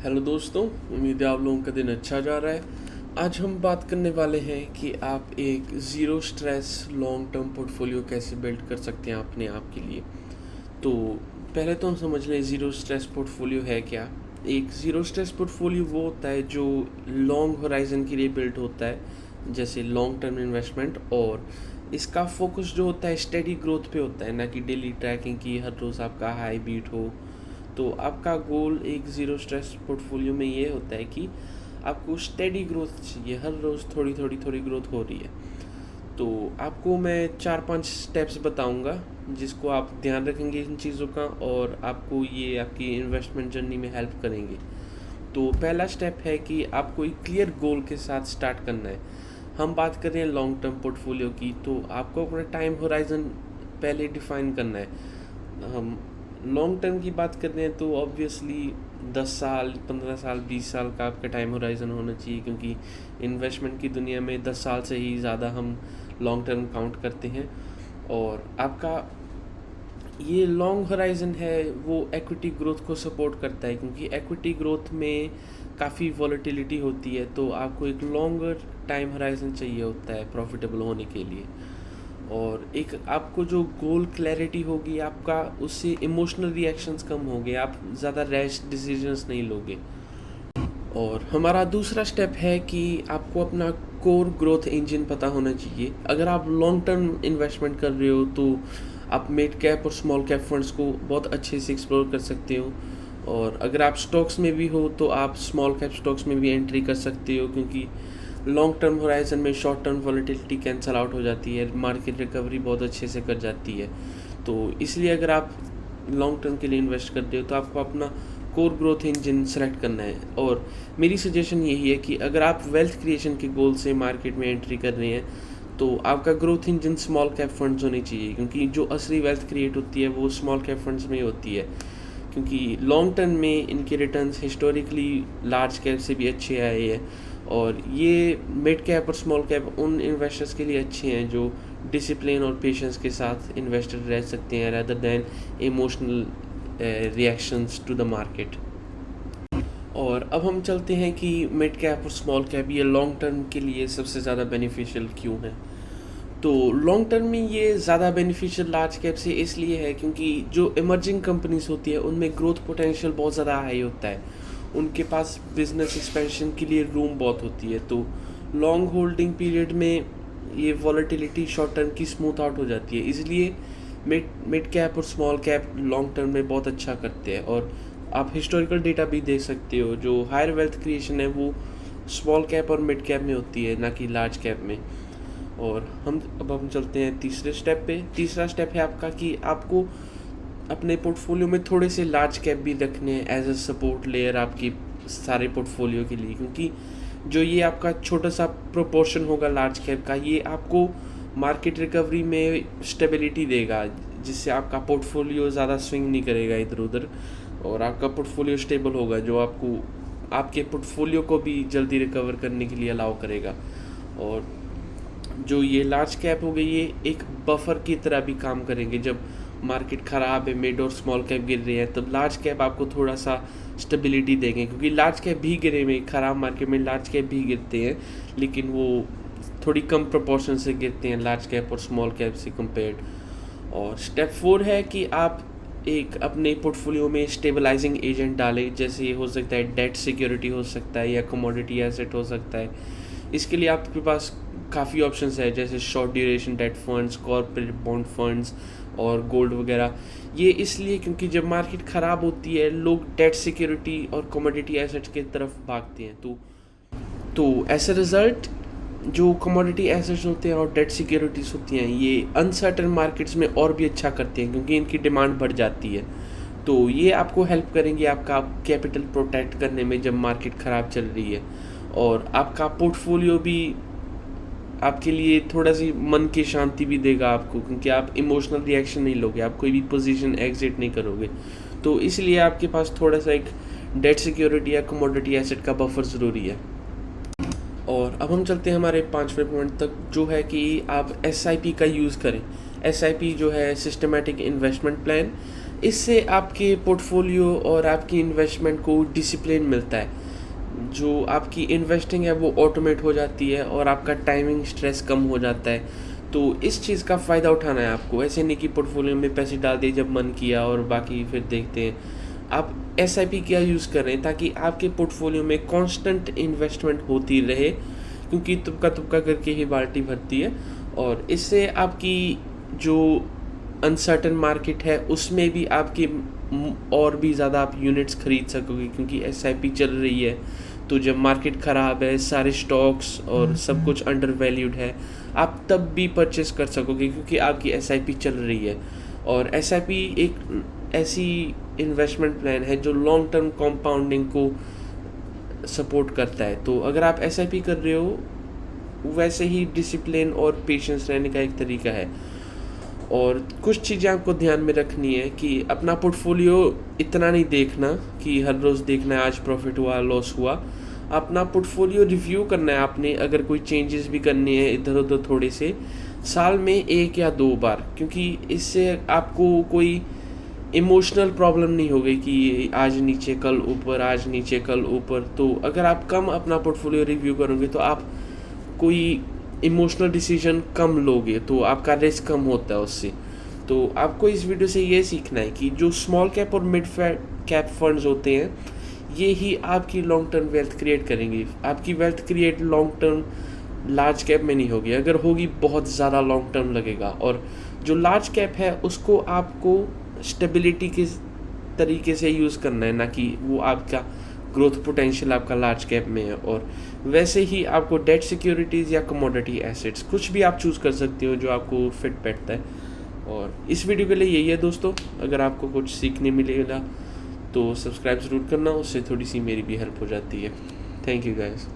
Hello दोस्तों, उम्मीद है आप लोगों का दिन अच्छा जा रहा है। आज हम बात करने वाले हैं कि आप एक zero stress long term portfolio कैसे बिल्ड कर सकते हैं अपने आप के लिए। तो पहले तो हम समझ लें ज़ीरो स्ट्रेस पोर्टफोलियो है क्या। एक ज़ीरो स्ट्रेस पोर्टफोलियो वो होता है जो लॉन्ग होराइजन के लिए बिल्ड होता है, जैसे लॉन्ग टर्म इन्वेस्टमेंट, और इसका फोकस जो होता है स्टेडी ग्रोथ पे होता है, ना कि डेली ट्रैकिंग की हर रोज़ आपका हाई बीट हो। तो आपका गोल एक ज़ीरो स्ट्रेस पोर्टफोलियो में ये होता है कि आपको स्टेडी ग्रोथ चाहिए, हर रोज़ थोड़ी थोड़ी थोड़ी ग्रोथ हो रही है। तो आपको मैं 4-5 स्टेप्स बताऊंगा जिसको आप ध्यान रखेंगे इन चीज़ों का, और आपको ये आपकी इन्वेस्टमेंट जर्नी में हेल्प करेंगे। तो पहला स्टेप है कि आपको एक क्लियर गोल के साथ स्टार्ट करना है। हम बात कर रहे हैं लॉन्ग टर्म पोर्टफोलियो की, तो आपको अपना टाइम होराइजन पहले डिफाइन करना है। हम लॉन्ग टर्म की बात करते हैं तो ऑब्वियसली 10 साल, 15 साल, 20 साल का आपका टाइम होराइजन होना चाहिए, क्योंकि इन्वेस्टमेंट की दुनिया में 10 साल से ही ज़्यादा हम लॉन्ग टर्म काउंट करते हैं। और आपका ये लॉन्ग होराइजन है वो एक्विटी ग्रोथ को सपोर्ट करता है, क्योंकि एक्विटी ग्रोथ में काफ़ी वॉलेटिलिटी होती है, तो आपको एक लॉन्गर टाइम होराइजन चाहिए होता है प्रॉफिटेबल होने के लिए। और एक आपको जो गोल क्लैरिटी होगी आपका, उससे इमोशनल रिएक्शंस कम होंगे, आप ज़्यादा रैश डिसीजंस नहीं लोगे। और हमारा दूसरा स्टेप है कि आपको अपना कोर ग्रोथ इंजन पता होना चाहिए। अगर आप लॉन्ग टर्म इन्वेस्टमेंट कर रहे हो तो आप मिड कैप और स्मॉल कैप फंड्स को बहुत अच्छे से एक्सप्लोर कर सकते हो। और अगर आप स्टॉक्स में भी हो तो आप स्मॉल कैप स्टॉक्स में भी एंट्री कर सकते हो, क्योंकि लॉन्ग टर्म होराइजन में short term volatility cancel out हो जाती है, मार्केट रिकवरी बहुत अच्छे से कर जाती है। तो इसलिए अगर आप लॉन्ग टर्म के लिए इन्वेस्ट करते हो तो आपको अपना कोर ग्रोथ इंजन सेलेक्ट करना है। और मेरी सजेशन यही है कि अगर आप वेल्थ क्रिएशन के गोल से मार्केट में एंट्री कर रहे हैं तो आपका growth engine small cap funds होने चाहिए, क्योंकि जो असली वेल्थ क्रिएट होती है वो स्मॉल कैप फंड्स में ही होती है। क्योंकि लॉन्ग टर्म में इनके रिटर्न्स हिस्टोरिकली लार्ज कैप से भी अच्छे आए हैं, और ये मिड कैप और स्मॉल कैप उन इन्वेस्टर्स के लिए अच्छे हैं जो डिसिप्लिन और पेशेंस के साथ इन्वेस्टर रह सकते हैं, rather than emotional reactions to the market. और अब हम चलते हैं कि मिड कैप और स्मॉल कैप ये लॉन्ग टर्म के लिए सबसे ज़्यादा बेनिफिशियल क्यों है। तो लॉन्ग टर्म में ये ज़्यादा बेनिफिशियल लार्ज कैप से इसलिए है क्योंकि जो इमर्जिंग कंपनीज होती है उनमें ग्रोथ पोटेंशियल बहुत ज़्यादा हाई होता है, उनके पास बिजनेस एक्सपेंशन के लिए रूम बहुत होती है। तो लॉन्ग होल्डिंग पीरियड में ये वॉलेटिलिटी शॉर्ट टर्म की स्मूथ आउट हो जाती है, इसलिए मिड कैप और स्मॉल कैप लॉन्ग टर्म में बहुत अच्छा करते हैं। और आप हिस्टोरिकल डेटा भी देख सकते हो, जो हायर वेल्थ क्रिएशन है वो स्मॉल कैप और मिड कैप में होती है, ना कि लार्ज कैप में। और हम चलते हैं तीसरे स्टेप पे। तीसरा स्टेप है आपका कि आपको अपने पोर्टफोलियो में थोड़े से लार्ज कैप भी रखने हैं एज अ सपोर्ट लेयर आपकी सारे पोर्टफोलियो के लिए, क्योंकि जो ये आपका छोटा सा प्रोपोर्शन होगा लार्ज कैप का, ये आपको मार्केट रिकवरी में स्टेबिलिटी देगा, जिससे आपका पोर्टफोलियो ज़्यादा स्विंग नहीं करेगा इधर उधर, और आपका पोर्टफोलियो स्टेबल होगा, जो आपको आपके पोर्टफोलियो को भी जल्दी रिकवर करने के लिए अलाउ करेगा। और जो ये लार्ज कैप हो गई, ये एक बफर की तरह भी काम करेंगे। जब मार्केट ख़राब है, मिड और स्मॉल कैप गिर रहे हैं, तब लार्ज कैप आपको थोड़ा सा स्टेबिलिटी देंगे, क्योंकि लार्ज कैप भी गिरे हुए, ख़राब मार्केट में लार्ज कैप भी गिरते हैं, लेकिन वो थोड़ी कम प्रोपोर्शन से गिरते हैं लार्ज कैप और स्मॉल कैप से कंपेयर्ड। और स्टेप 4 है कि आप एक अपने पोर्टफोलियो में स्टेबलाइजिंग एजेंट डालें, जैसे ये हो सकता है डेट सिक्योरिटी हो सकता है, या कमोडिटी एसेट हो सकता है। इसके लिए आपके पास काफ़ी ऑप्शंस है, जैसे short duration date funds, corporate bond funds और गोल्ड वगैरह। ये इसलिए क्योंकि जब मार्केट ख़राब होती है लोग डेट सिक्योरिटी और कमोडिटी एसेट्स की तरफ भागते हैं। तो एज अ रिज़ल्ट जो कमोडिटी एसेट्स होते हैं और डेट सिक्योरिटीज़ होती हैं, ये अनसर्टेन मार्केट्स में और भी अच्छा करते हैं, क्योंकि इनकी डिमांड बढ़ जाती है। तो ये आपको हेल्प करेंगे आपका कैपिटल प्रोटेक्ट करने में जब मार्केट ख़राब चल रही है, और आपका पोर्टफोलियो भी आपके लिए थोड़ा सी मन की शांति भी देगा आपको, क्योंकि आप इमोशनल रिएक्शन नहीं लोगे, आप कोई भी पोजीशन एग्जिट नहीं करोगे। तो इसलिए आपके पास थोड़ा सा एक डेट सिक्योरिटी या कमोडिटी एसेट का बफर ज़रूरी है। और अब हम चलते हैं हमारे 5वें पॉइंट तक, जो है कि आप SIP का यूज़ करें। SIP जो है सिस्टमेटिक इन्वेस्टमेंट प्लान, इससे आपके पोर्टफोलियो और आपकी इन्वेस्टमेंट को डिसिप्लिन मिलता है। जो आपकी इन्वेस्टिंग है वो ऑटोमेट हो जाती है और आपका टाइमिंग स्ट्रेस कम हो जाता है। तो इस चीज़ का फ़ायदा उठाना है आपको। ऐसे नहीं कि पोर्टफोलियो में पैसे डाल दिए जब मन किया और बाकी फिर देखते हैं। आप SIP क्या यूज़ करें ताकि आपके पोर्टफोलियो में कांस्टेंट इन्वेस्टमेंट होती रहे, क्योंकि तुक्का तुक्का करके ही बाल्टी भरती है। और इससे आपकी जो अनसर्टन मार्केट है उसमें भी आपकी और भी ज़्यादा आप यूनिट्स खरीद सकोगे, क्योंकि SIP चल रही है। तो जब मार्केट ख़राब है, सारे स्टॉक्स और सब कुछ अंडर वैल्यूड है, आप तब भी परचेस कर सकोगे क्योंकि आपकी SIP चल रही है। और SIP एक ऐसी इन्वेस्टमेंट प्लान है जो लॉन्ग टर्म कंपाउंडिंग को सपोर्ट करता है। तो अगर आप SIP कर रहे हो, वैसे ही डिसिप्लिन और पेशेंस रहने का एक तरीका है। और कुछ चीज़ें आपको ध्यान में रखनी है कि अपना पोर्टफोलियो इतना नहीं देखना कि हर रोज़ देखना है आज प्रॉफिट हुआ लॉस हुआ। अपना पोर्टफोलियो रिव्यू करना है आपने, अगर कोई चेंजेस भी करने हैं इधर उधर थोड़े से, साल में 1 या 2 बार, क्योंकि इससे आपको कोई इमोशनल प्रॉब्लम नहीं होगी कि आज नीचे कल ऊपर, आज नीचे कल ऊपर। तो अगर आप कम अपना पोर्टफोलियो रिव्यू करोगे तो आप कोई इमोशनल डिसीजन कम लोगे, तो आपका रिस्क कम होता है उससे। तो आपको इस वीडियो से ये सीखना है कि जो स्मॉल कैप और मिड कैप फंड्स होते हैं, ये ही आपकी लॉन्ग टर्म वेल्थ क्रिएट करेंगे। आपकी wealth create long term large cap में नहीं होगी। अगर होगी बहुत ज़्यादा लॉन्ग टर्म लगेगा। और जो लार्ज कैप है उसको आपको स्टेबिलिटी के तरीके से यूज़ करना है, ना कि वो आपका ग्रोथ पोटेंशियल आपका लार्ज कैप में है। और वैसे ही आपको डेट सिक्योरिटीज़ या कमोडिटी एसेट्स कुछ भी आप चूज़ कर सकते हो जो आपको फिट बैठता है। और इस वीडियो के लिए यही है दोस्तों। अगर आपको कुछ सीखने मिलेगा तो सब्सक्राइब ज़रूर करना, उससे थोड़ी सी मेरी भी हेल्प हो जाती है। Thank you guys.